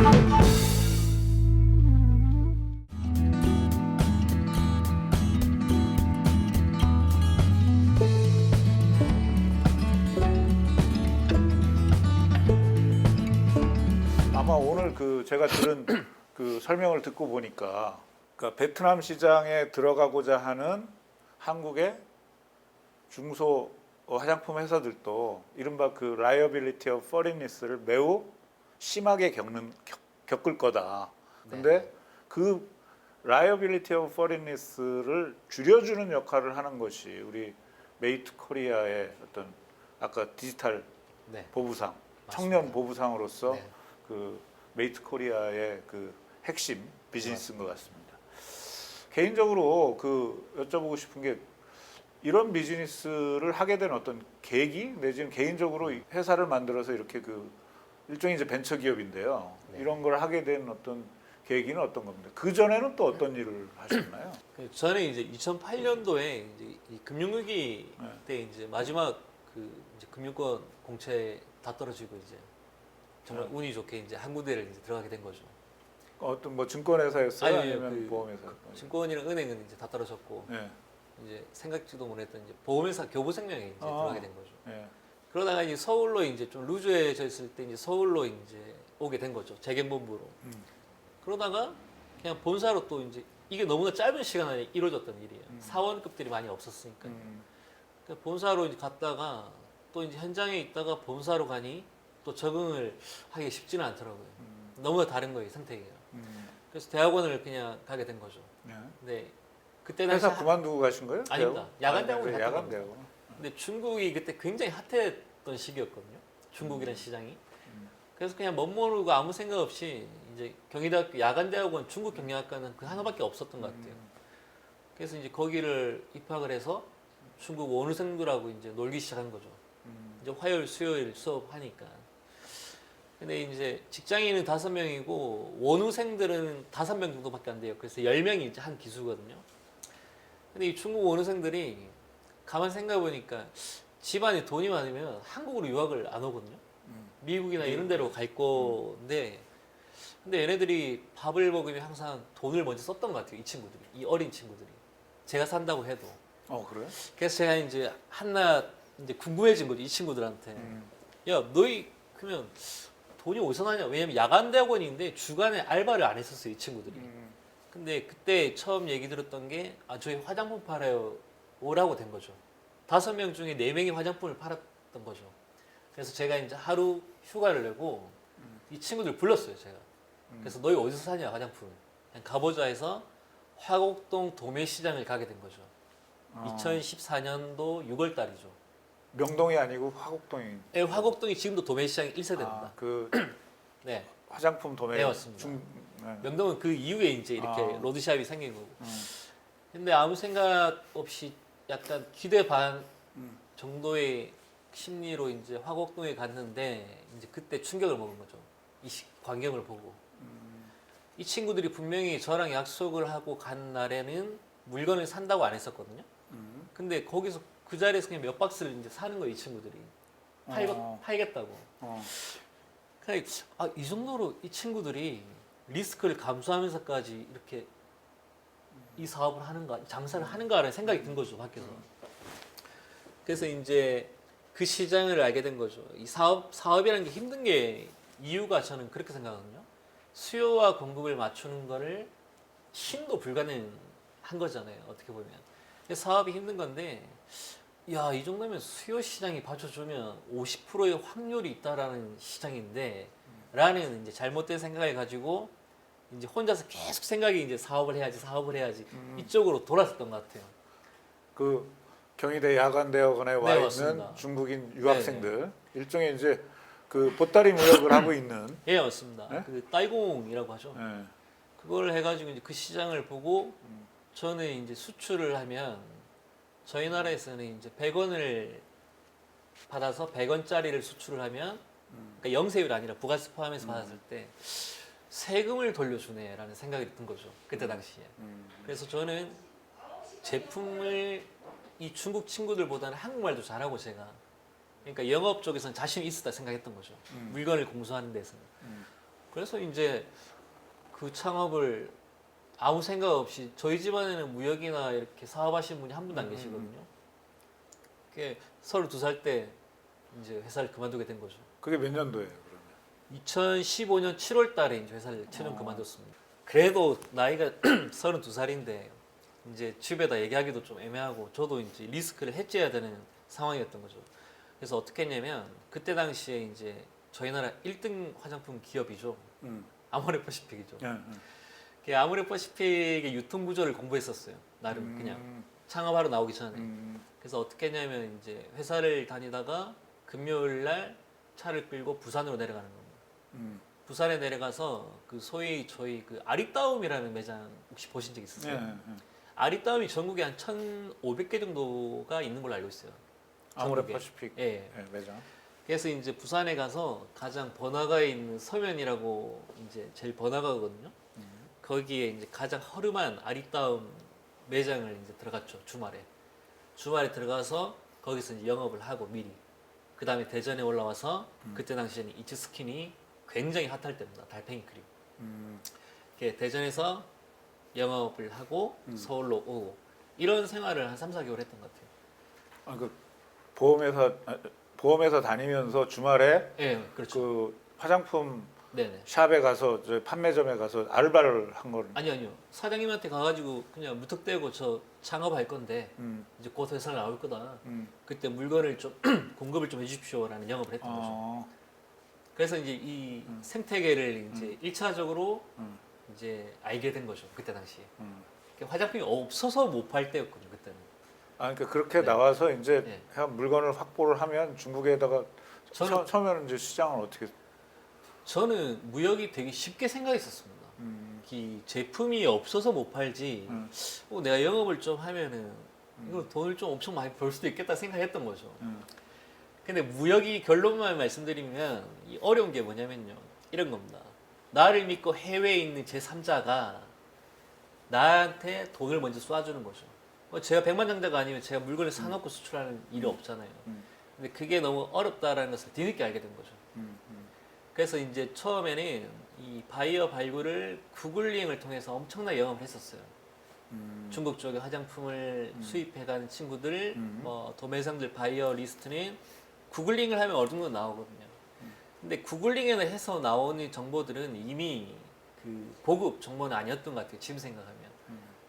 아마 오늘 제가 들은 설명을 듣고 보니까 그러니까 베트남 시장에 들어가고자 하는 한국의 중소 화장품 회사들도 이른바 라이어빌리티 오브 포리니스를 매우 심하게 겪을 거다. 근데 네. 그 라이어빌리티 오브 포리니스를 줄여주는 역할을 하는 것이 우리 메이트 코리아의 어떤 아까 디지털 네. 보부상, 맞습니다. 청년 보부상으로서 네. 메이트 코리아의 핵심 비즈니스인 것 같습니다. 개인적으로 여쭤보고 싶은 게 이런 비즈니스를 하게 된 어떤 계기 내지는 개인적으로 회사를 만들어서 이렇게 일종의 이제 벤처 기업인데요. 네. 이런 걸 하게 된 어떤 계기는 어떤 겁니다. 그 전에는 또 어떤 일을 하셨나요? 저는 이제 2008년도에 이제 이 금융위기 네. 때 이제 마지막 이제 금융권 공채 다 떨어지고 이제 정말 네. 운이 좋게 이제 한 군데를 이제 들어가게 된 거죠. 어떤 뭐 증권회사였어요? 아니요, 아니면 보험회사? 증권이랑 은행은 이제 다 떨어졌고 네. 이제 생각지도 못했던 이제 보험회사 교보생명에 이제 들어가게 된 거죠. 네. 그러다가 이제 서울로 이제 좀 루즈해져 있을 때 이제 서울로 이제 오게 된 거죠. 재경본부로. 그러다가 그냥 본사로 또 이제 이게 너무나 짧은 시간 안에 이루어졌던 일이에요. 사원급들이 많이 없었으니까. 그러니까 본사로 이제 갔다가 또 이제 현장에 있다가 본사로 가니 또 적응을 하기 쉽지는 않더라고요. 너무나 다른 거예요, 선택이에요. 그래서 대학원을 그냥 가게 된 거죠. 네. 근데 그때 회사 그만두고 가신 거예요? 아닙니다. 야간 대학원을 갔다 야간 갑니다. 대학원. 근데 중국이 그때 굉장히 핫했던 시기였거든요. 중국이라는 시장이. 그래서 그냥 멋모르고 아무 생각 없이 이제 경희대학교 야간대학원 중국 경영학과는 그 하나밖에 없었던 것 같아요. 그래서 이제 거기를 입학을 해서 중국 원우생들하고 이제 놀기 시작한 거죠. 이제 화요일, 수요일 수업하니까. 근데 이제 직장인은 5명이고 원우생들은 5명 정도밖에 안 돼요. 그래서 10명이 이제 한 기수거든요. 근데 이 중국 원우생들이 가만 생각해 보니까 집안에 돈이 많으면 한국으로 유학을 안 오거든요. 미국이나 이런 데로 갈 건데 근데 얘네들이 밥을 먹으면 항상 돈을 먼저 썼던 것 같아요. 이 친구들이, 이 어린 친구들이. 제가 산다고 해도. 그래요? 그래서 제가 이제 한낱 이제 궁금해진 거죠. 이 친구들한테. 야, 너희 그러면 돈이 어디서 나냐? 왜냐면 야간 대학원인데 주간에 알바를 안 했었어요. 이 친구들이. 근데 그때 처음 얘기 들었던 게 저희 화장품 팔아요. 오라고 된 거죠. 5명 중에 4명이 화장품을 팔았던 거죠. 그래서 제가 이제 하루 휴가를 내고 이 친구들 불렀어요, 제가. 그래서 너희 어디서 사냐, 화장품을. 그냥 가보자 해서 화곡동 도매시장을 가게 된 거죠. 2014년도 6월 달이죠. 명동이 아니고 화곡동이. 네, 화곡동이 지금도 도매시장 1세대입니다. 네. 화장품 도매. 네, 맞습니다. 네. 명동은 그 이후에 이제 이렇게 로드샵이 생긴 거고. 근데 아무 생각 없이 약간 기대 반 정도의 심리로 이제 화곡동에 갔는데 이제 그때 충격을 먹은 거죠. 이 광경을 보고. 이 친구들이 분명히 저랑 약속을 하고 간 날에는 물건을 산다고 안 했었거든요. 근데 거기서 그 자리에서 그냥 몇 박스를 이제 사는 거예요, 이 친구들이. 팔겠다고. 그러니까 이 정도로 이 친구들이 리스크를 감수하면서까지 이렇게 이 사업을 하는가, 장사를 하는가라는 생각이 든 거죠, 밖에서. 그래서 이제 그 시장을 알게 된 거죠. 이 사업이라는 게 힘든 게 이유가 저는 그렇게 생각하거든요. 수요와 공급을 맞추는 거를 힘도 불가능한 거잖아요, 어떻게 보면. 사업이 힘든 건데, 야, 이 정도면 수요 시장이 받쳐주면 50%의 확률이 있다라는 시장인데, 라는 이제 잘못된 생각을 가지고 이제 혼자서 계속 생각이 이제 사업을 해야지 이쪽으로 돌았었던 것 같아요. 경희대 야간대학원에 와 있는 맞습니다. 중국인 유학생들 일종의 이제 보따리 무역을 하고 있는. 예, 맞습니다. 네? 따이공이라고 하죠. 네. 그걸 해가지고 이제 그 시장을 보고 저는 이제 수출을 하면 저희 나라에서는 이제 100원을 받아서 100원짜리를 수출을 하면 그러니까 영세율이 아니라 부가세 포함해서 받았을 때 세금을 돌려주네라는 생각이 든 거죠. 그때 당시에. 그래서 저는 제품을 이 중국 친구들보다는 한국말도 잘하고 제가 그러니까 영업 쪽에서는 자신이 있었다 생각했던 거죠. 물건을 공수하는 데서는. 그래서 이제 그 창업을 아무 생각 없이 저희 집안에는 무역이나 이렇게 사업하시는 분이 한 분도 안 계시거든요. 그게 32살 때 이제 회사를 그만두게 된 거죠. 그게 몇 년도예요, 그러면? 2015년 7월 달에 이제 회사를 최종 어. 그만뒀습니다. 그래도 나이가 32살인데 이제 집에다 얘기하기도 좀 애매하고 저도 이제 리스크를 해지해야 되는 상황이었던 거죠. 그래서 어떻게 했냐면 그때 당시에 이제 저희 나라 1등 화장품 기업이죠. 아모레퍼시픽이죠. 그 아모레퍼시픽의 유통 구조를 공부했었어요. 나름 그냥 창업하러 나오기 전에. 그래서 어떻게 했냐면 이제 회사를 다니다가 금요일 날 차를 끌고 부산으로 내려가는 겁니다. 부산에 내려가서 그 소위 저희 그 아리따움이라는 매장 혹시 보신 적 있으세요? 아리따움이 전국에 한 1,500개 정도가 있는 걸로 알고 있어요. 아모레퍼시픽 예. 매장. 그래서 이제 부산에 가서 가장 번화가에 있는 서면이라고 이제 제일 번화가거든요. 거기에 이제 가장 허름한 아리따움 매장을 이제 들어갔죠. 주말에 들어가서 거기서 이제 영업을 하고 미리. 그 다음에 대전에 올라와서 그때 당시에는 이츠 스킨이 굉장히 핫할 때입니다. 달팽이 크림. 이렇게 대전에서 영업을 하고 서울로 오고 이런 생활을 한 3, 4개월 했던 것 같아요. 아, 그 보험회사 다니면서 주말에 예, 그렇죠. 그 화장품 네네. 샵에 가서 저 판매점에 가서 알바를 한 거는. 아니요. 사장님한테 가가지고 그냥 무턱대고 저 창업할 건데 음, 이제 곧 회사를 나올 거다. 음. 그때 물건을 좀 공급을 좀 해주십시오라는 영업을 했던 거죠. 어, 그래서 이제 이 생태계를 이제 1차적으로 음. 이제 알게 된 거죠. 그때 당시에. 음. 화장품이 없어서 못 팔 때였거든요. 그때는. 아, 그러니까 그렇게 네. 나와서 이제 네. 그냥 물건을 확보를 하면 중국에다가 저는- 처음에는 이제 시장을 어떻게? 저는 무역이 되게 쉽게 생각했었습니다. 이 제품이 없어서 못 팔지. 내가 영업을 좀 하면은 이거 돈을 좀 엄청 많이 벌 수도 있겠다 생각했던 거죠. 근데 무역이 결론만 말씀드리면 이 어려운 게 뭐냐면요. 이런 겁니다. 나를 믿고 해외에 있는 제3자가 나한테 돈을 먼저 쏴주는 거죠. 제가 백만장자가 아니면 제가 물건을 사놓고 수출하는 일이 없잖아요. 근데 그게 너무 어렵다라는 것을 뒤늦게 알게 된 거죠. 그래서 이제 처음에는 이 바이어 발굴을 구글링을 통해서 엄청나게 영업을 했었어요. 중국 쪽에 화장품을 수입해가는 친구들, 도매상들 바이어 리스트는 구글링을 하면 어느 정도 나오거든요. 근데 구글링에서 해서 나오는 정보들은 이미 그 고급 정보는 아니었던 것 같아요. 지금 생각하면.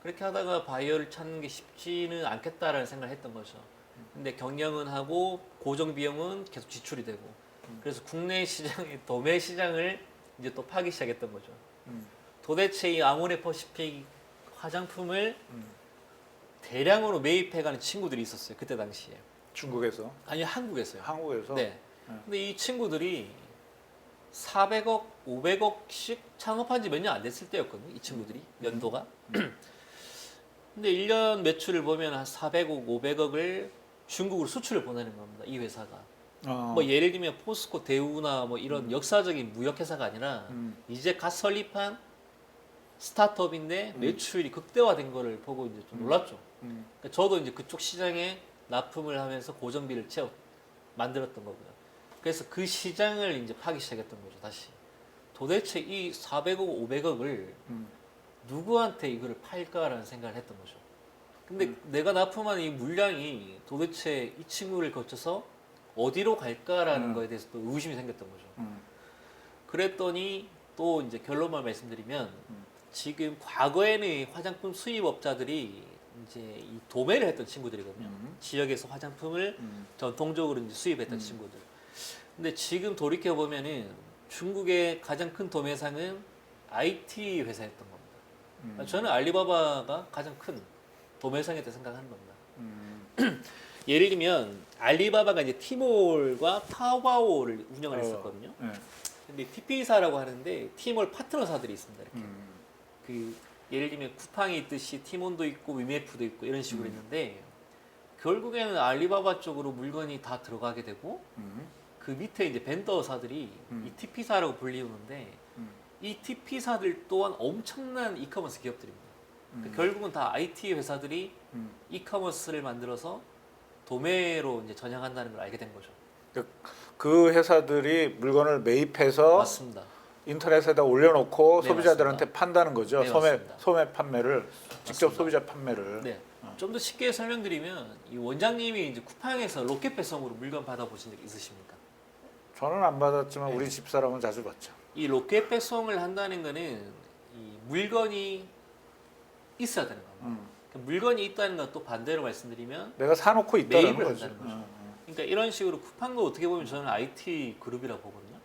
그렇게 하다가 바이어를 찾는 게 쉽지는 않겠다라는 생각을 했던 거죠. 근데 경영은 하고 고정 비용은 계속 지출이 되고 그래서 국내 시장의 도매 시장을 이제 또 파기 시작했던 거죠. 도대체 이 아모레퍼시픽 화장품을 대량으로 매입해가는 친구들이 있었어요. 그때 당시에. 중국에서, 아니 한국에서요. 한국에서. 네. 근데 이 친구들이 400억, 500억씩 창업한 지 몇 년 안 됐을 때였거든요. 이 친구들이 연도가. 근데 1년 매출을 보면 한 400억, 500억을 중국으로 수출을 보내는 겁니다. 이 회사가. 뭐 예를 들면 포스코, 대우나 뭐 이런 역사적인 무역 회사가 아니라 이제 갓 설립한 스타트업인데 매출이 극대화된 거를 보고 이제 좀 놀랐죠. 그러니까 저도 이제 그쪽 시장에 납품을 하면서 고정비를 만들었던 거고요. 그래서 그 시장을 이제 파기 시작했던 거죠. 다시 도대체 이 400억, 500억을 누구한테 이거를 팔까라는 생각을 했던 거죠. 근데 내가 납품한 이 물량이 도대체 이 친구를 거쳐서 어디로 갈까라는 거에 대해서 또 의심이 생겼던 거죠. 그랬더니 또 이제 결론만 말씀드리면 지금 과거에는 화장품 수입업자들이 이제 이 도매를 했던 친구들이거든요. 지역에서 화장품을 전통적으로 이제 수입했던 친구들. 근데 지금 돌이켜 보면은 중국의 가장 큰 도매상은 IT 회사였던 겁니다. 저는 알리바바가 가장 큰 도매상이라고 생각하는 겁니다. 예를 들면 알리바바가 이제 티몰과 타오바오를 운영을 했었거든요. 네. 근데 TP사라고 하는데 티몰 파트너사들이 있습니다. 이렇게 그 예를 들면 쿠팡이 있듯이 티몬도 있고 위메프도 있고 이런 식으로 있는데 결국에는 알리바바 쪽으로 물건이 다 들어가게 되고 그 밑에 이제 벤더사들이 이 TP사라고 불리우는데 이 TP사들 또한 엄청난 이커머스 기업들입니다. 그러니까 결국은 다 IT 회사들이 이커머스를 만들어서 도매로 이제 전향한다는 걸 알게 된 거죠. 그 회사들이 물건을 매입해서 맞습니다. 인터넷에다 올려놓고 네, 소비자들한테 판다는 거죠. 네, 소매 맞습니다. 소매 판매를 직접 맞습니다. 소비자 판매를. 네. 좀 더 쉽게 설명드리면 이 원장님이 이제 쿠팡에서 로켓 배송으로 물건 받아보신 적 있으십니까? 저는 안 받았지만 네. 우리 집사람은 자주 받죠. 이 로켓 배송을 한다는 거는 이 물건이 있어야 되는 겁니다. 그러니까 물건이 있다는 건 또 반대로 말씀드리면 내가 사놓고 있다는 매입을 거죠. 한다는 거죠. 그러니까 이런 식으로 쿠팡도 어떻게 보면 저는 IT 그룹이라고 보거든요.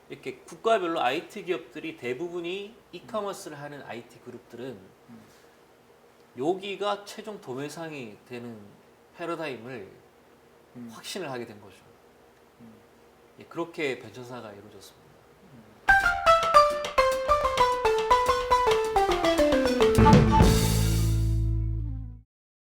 이렇게 국가별로 IT 기업들이 대부분이 이커머스를 하는 IT 그룹들은 여기가 최종 도매상이 되는 패러다임을 확신을 하게 된 거죠. 예, 그렇게 변천사가 이루어졌습니다.